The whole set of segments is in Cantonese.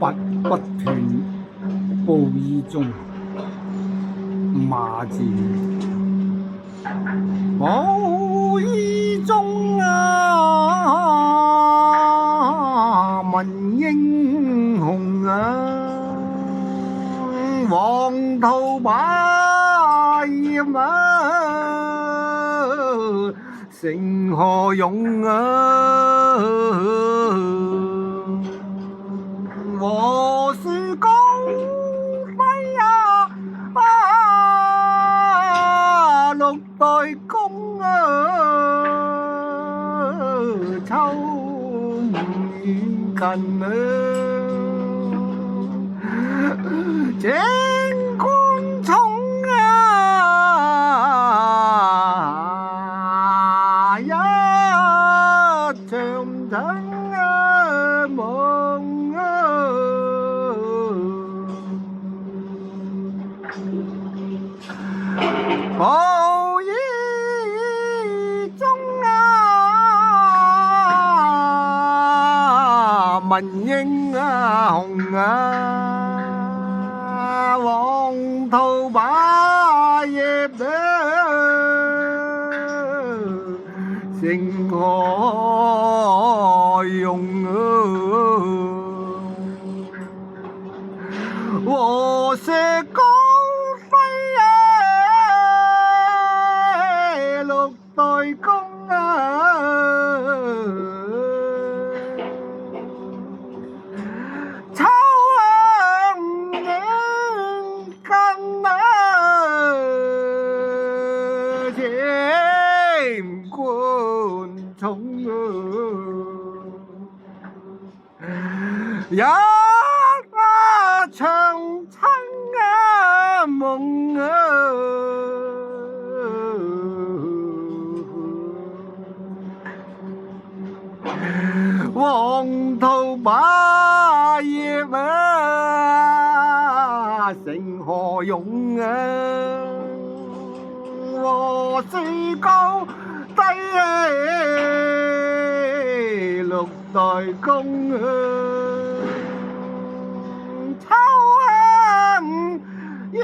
拔不斷，布衣中，馬字。布衣中啊，問英雄啊，黃土霸業啊，成何用啊？我是高飛六代公啊，秋唔遠近啊，正官重啊，一場等啊夢啊，布衣中啊，問英雄啊，黃土霸業啊，成何用啊？我是高飛六代公啊，秋唔遠近啊，情觀重啊，一場親啊夢啊，黃土霸業啊，成何用啊？我是高低六代公啊，秋唔遠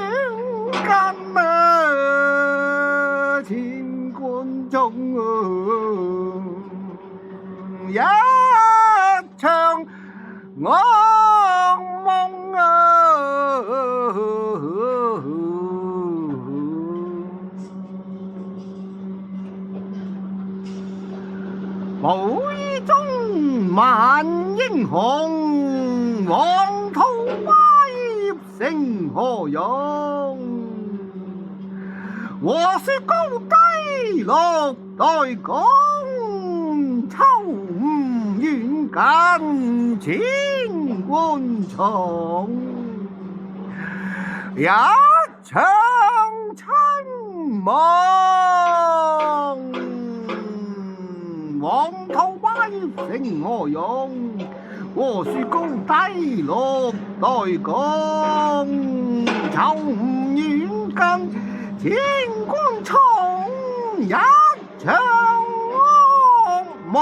近啊，千官中啊，一場噩夢啊，布衣中問英雄，黃土霸業成何用？我是高低六代公，秋唔遠近，千官重，一場親夢。黃土霸業成何用？我是高低六代公，秋唔遠近，千官重，一場噩夢。